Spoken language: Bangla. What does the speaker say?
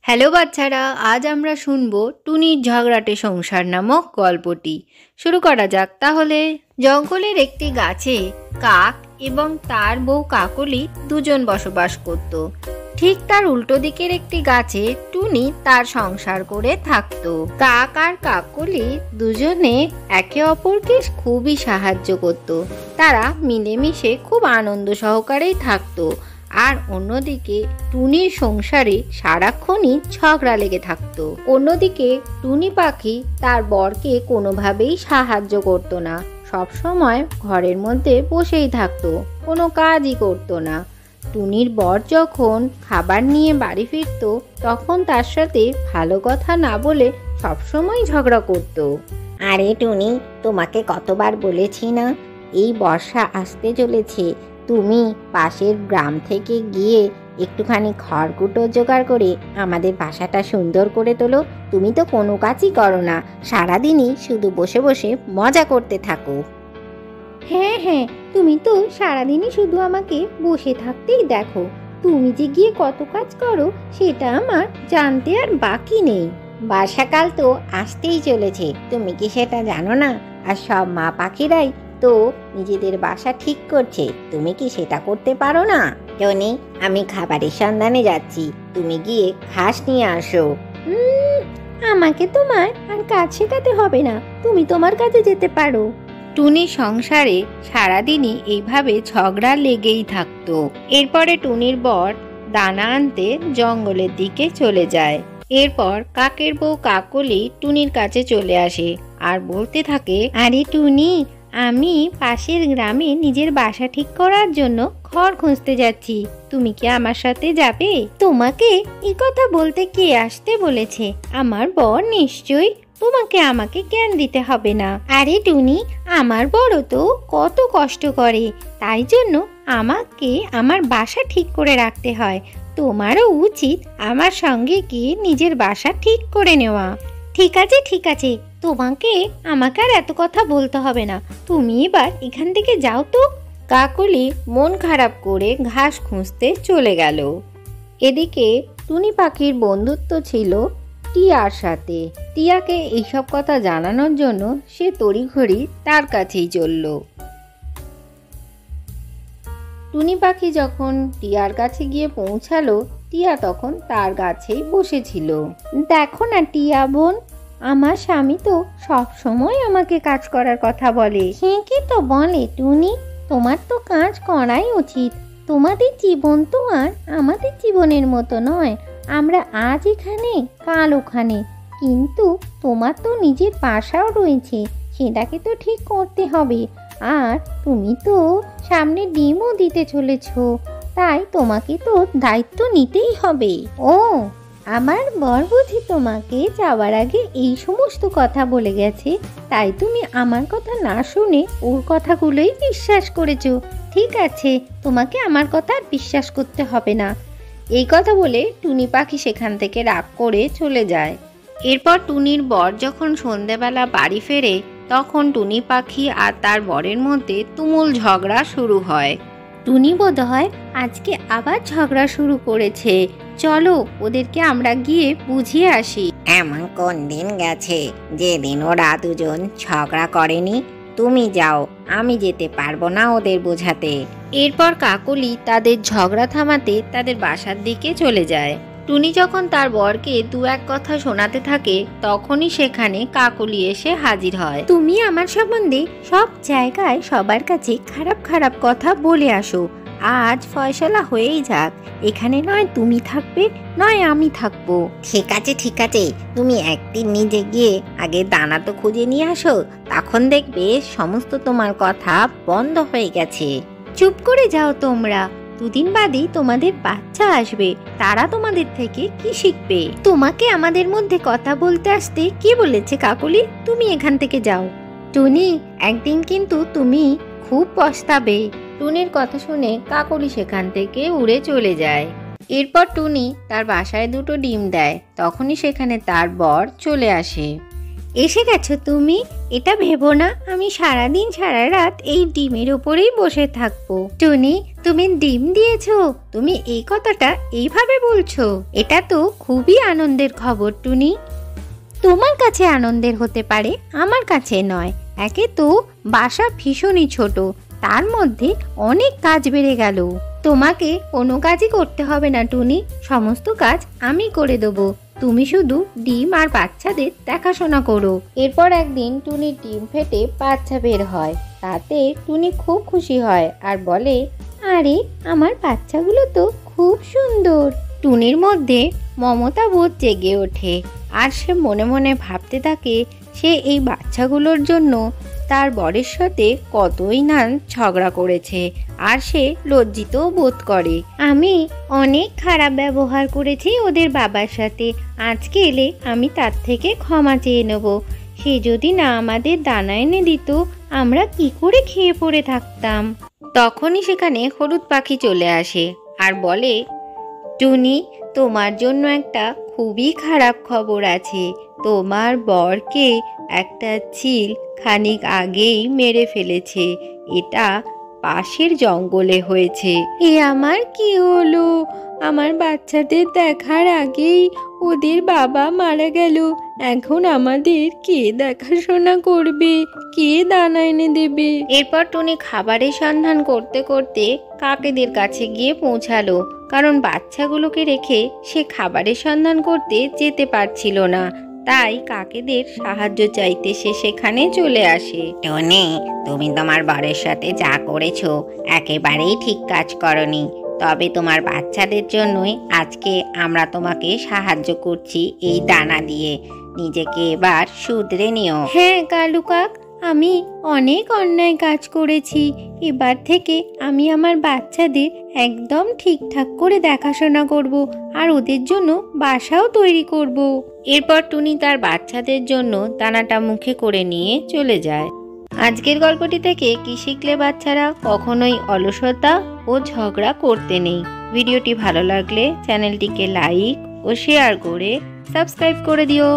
হ্যালো বাচ্চারা, আজ আমরা শুনবো টুনির ঝগড়াটে সংসার নামক গল্পটি। শুরু করা যাক তাহলে। জঙ্গলের একটি গাছে কাক এবং তার বউ কাকলি দুজন বসবাস করত। ঠিক তার উল্টো দিকের একটি গাছে টুনি তার সংসার করে থাকতো। কাক আর কাকলি দুজনে একে অপরকে খুবই সাহায্য করত। তারা মিলেমিশে খুব আনন্দ সহকারেই থাকতো। আর অন্যদিকে টুনির সংসারে সারাক্ষণই ঝগড়া লেগে থাকতো। অন্যদিকে টুনি পাখি তার বরকে কোনোভাবেই সাহায্য করতো না। সব সময় ঘরের মধ্যে বসেই থাকতো, কোনো কাজই করতো না। টুনির বর যখন খাবার নিয়ে বাড়ি ফিরতো তখন তার সাথে ভালো কথা না বলে সবসময় ঝগড়া করতো। আরে টুনি, তোমাকে কতবার বলেছি না, এই বর্ষা আসতে চলেছে, তুমি পাশের গ্রাম থেকে গিয়ে একটুখানি খড়কুটো জোগাড় করে আমাদের বাসাটা সুন্দর করে তোলো। তুমি তো কোনো কাজই করো না, সারাদিনই শুধু বসে বসে মজা করতে থাকো। হ্যাঁ হ্যাঁ, তুমি তো সারাদিনই শুধু আমাকে বসে থাকতেই দেখো। তুমি যে গিয়ে কত কাজ করো সেটা আমার জানতে আর বাকি নেই। বর্ষাকাল তো আসতেই চলেছে, তুমি কি সেটা জানো না? আর সব মা পাখিরাই তো নিজেদের বাসা ঠিক করছে, তুমি কি সেটা করতে পারো না? টনি, আমি খাবারের সন্ধানে যাচ্ছি, তুমি গিয়ে ঘাস নিয়ে আসো। আমাকে তোমার আর কাজ শেখাতে হবে না, তুমি তোমার কাজে যেতে পারো। টুনি সংসারে সারাদিনই এইভাবে ঝগড়া লেগেই থাকতো। এরপরে টুনির বর দানা আনতে জঙ্গলের দিকে চলে যায়। এরপর কাকের বউ কাকলি টুনির কাছে চলে আসে আর বলতে থাকে, আরে টুনি, আমি পাশের গ্রামে নিজের বাসা ঠিক করার জন্য খড় খুঁজতে যাচ্ছি, তুমি কি আমার সাথে যাবে? তোমাকে এই কথা বলতে কে আসতে বলেছে? আমার বর নিশ্চয়ই, তোমাকে আমাকে জ্ঞান দিতে হবে না। আরে টুনি, আমার বড় তো কত কষ্ট করে, তাই জন্য আমাকে আমার বাসা ঠিক করে রাখতে হয়। তোমারও উচিত আমার সঙ্গে গিয়ে নিজের বাসা ঠিক করে নেওয়া। ঠিক আছে ঠিক আছে, তোমাকে আমাকে আর এত কথা বলতে হবে না, তুমি এবার এখান থেকে যাও তো। কাকলি মন খারাপ করে ঘাস খুঁজতে চলে গেল। এদিকে টুনি পাখির বন্ধুত্ব ছিল টিয়ার সাথে। টিয়াকে এইসব কথা জানানোর জন্য সে তড়িঘড়ি তার কাছেই চলল। টুনি পাখি যখন টিয়ার কাছে গিয়ে পৌঁছালো, টিয়া তখন তার গাছেই বসেছিল। দেখো না টিয়া বোন, আমার স্বামী তো সব সময় আমাকে কাজ করার কথা বলে। সে কি তো বলে টুনি, তোমার তো কাজ করাই উচিত। তোমাদের জীবন তো আর আমাদের জীবনের মতো নয়, আমরা আজ এখানে কাল ওখানে, কিন্তু তোমার তো নিজের বাসাও রয়েছে, সেটাকে তো ঠিক করতে হবে। আর তুমি তো সামনে ডিমও দিতে চলেছ, তাই তোমাকে তো দায়িত্ব নিতেই হবে। ও, আমার বর বুঝি তোমাকে যাওয়ার আগে এই সমস্ত কথা বলে গেছে, তাই তুমি আমার কথা না শুনে ওর কথাগুলোই বিশ্বাস করেছো। ঠিক আছে, তোমাকে আমার কথা আর বিশ্বাস করতে হবে না। এই কথা বলে টুনি পাখি সেখান থেকে রাগ করে চলে যায়। এরপর টুনির বর যখন সন্ধেবেলা বাড়ি ফেরে তখন টুনি পাখি আর তার বরের মধ্যে তুমুল ঝগড়া শুরু হয়। টুনি বোধহয় আজকে আবার ঝগড়া শুরু করেছে, চলো ওদেরকে আমরা গিয়ে বুঝিয়ে আসি। এমন কোন দিন গেছে যেদিন ওরা দুজন ঝগড়া করেনি? তুমি যাও, আমি যেতে পারবো না ওদের বোঝাতে। এরপর কাকলি তাদের ঝগড়া থামাতে তাদের বাসার দিকে চলে যায়। টুনি যখন তার বরকে দু এক কথা শোনাতে থাকে তখনই সেখানে কাকলি এসে হাজির হয়। তুমি আমার সম্বন্ধে সব জায়গায় সবার কাছে খারাপ খারাপ কথা বলে আসো, আজ ফয়সালা হয়েই যাক, এখানে নয় তুমি থাকবে নয় আমি থাকবো। ঠিক আছে ঠিক আছে, তুমি একদিন নিজে গিয়ে আগে দানা তো খুঁজে নিয়ে আসো, তখন দেখবে সমস্ত তোমার কথা বন্ধ হয়ে গেছে। চুপ করে যাও তোমরা, দুদিন বাদেই তোমাদের বাচ্চা আসবে, তারা তোমাদের থেকে কি শিখবে? তোমাকে আমাদের মধ্যে কথা বলতে আসতে কে বলেছে কাকলি? তুমি এখান থেকে যাও। টুনি, একদিন কিন্তু তুমি খুব পস্তাবে। টুনির কথা শুনে কাকলি সেখান থেকে উড়ে চলে যায়। এরপর টুনি তার বাসায় দুটো ডিম দেয়, তখনই সেখানে তার বর চলে আসে। এসে গেছো তুমি। এটা ভেবো না আমি সারাদিন সারা রাত এই ডিমের ওপরেই বসে থাকবো। টুনি, তুমি ডিম দিয়েছো? তুমি এই কথাটা এইভাবে বলছো? এটা তো খুবই আনন্দের খবর টুনি। তোমার কাছে আনন্দের হতে পারে, আমার কাছে নয়। একে তো বাসা ভীষণই ছোট, তার মধ্যে অনেক কাজ বেড়ে গেল। তোমাকে কোনো কাজই করতে হবে না টুনি, সমস্ত কাজ আমি করে দেবো। তুমি শুধু ডিম আর বাচ্চাদের দেখাশোনা করো। এরপর একদিন টুনির ডিম ফেটে বাচ্চা বের হয়। তাতে টুনি খুব খুশি হয় আর বলে, আরে আমার বাচ্চাগুলো তো খুব সুন্দর। টুনির মধ্যে মমতা বোধ জেগে ওঠে আর সে মনে মনে ভাবতে থাকে সে এই বাচ্চাগুলোর জন্য তার বরের সাথে কতই না ঝগড়া করেছে আর সে লজ্জিতও বোধ করে। আমি অনেক খারাপ ব্যবহার করেছি ওদের বাবার সাথে। আজকে এলে আমি তার থেকে ক্ষমা চেয়ে নেব। সে যদি না আমাদের দানা এনে দিত, আমরা কি করে খেয়ে পড়ে থাকতাম। তখনই সেখানে হলুদ পাখি চলে আসে আর বলে, টুনি, তোমার জন্য একটা খুবই খারাপ খবর আছে। তোমার বরকে একটা চিল খানিক আগেই মেরে ফেলেছে। এটা পাশের জঙ্গলে হয়েছে। এ আমার কি হলো? আমার বাচ্চাদের দেখার আগেই ওদের বাবা মারা গেল। এখন আমাদের কে দেখাশোনা করবে? কে দানা এনে দেবে? এরপর টুনি খাবারের সন্ধান করতে করতে কাকেদের কাছে গিয়ে পৌঁছালো, কারণ বাচ্চাগুলোকে রেখে সে খাবারের সন্ধান করতে যেতে পারছিল না। তাই কাকেদের সাহায্য চাইতে সে সেখানে চলে আসে। টনি, তুমি তোমার বরের সাথে যা করেছো একেবারেই ঠিক কাজ করনি। তবে তোমার বাচ্চাদের জন্যই আজকে আমরা তোমাকে সাহায্য করছি এই দানা দিয়ে। নিজেকে এবার শুধরে নিও। হ্যাঁ কালু কাক, আমি অনেক অন্যায় কাজ করেছি। এবার থেকে আমি আমার বাচ্চাদের একদম ঠিকঠাক করে দেখাশোনা করব আর ওদের জন্য বাসাও তৈরি করব। এরপর টুনি তার বাচ্চাদের জন্য দানাটা মুখে করে নিয়ে চলে যায়। আজকের গল্পটি থেকে কি শিখলে বাচ্চারা? কখনোই অলসতা ও ঝগড়া করতে নেই। ভিডিওটি ভালো লাগলে চ্যানেলটিকে লাইক ও শেয়ার করে সাবস্ক্রাইব করে দিও।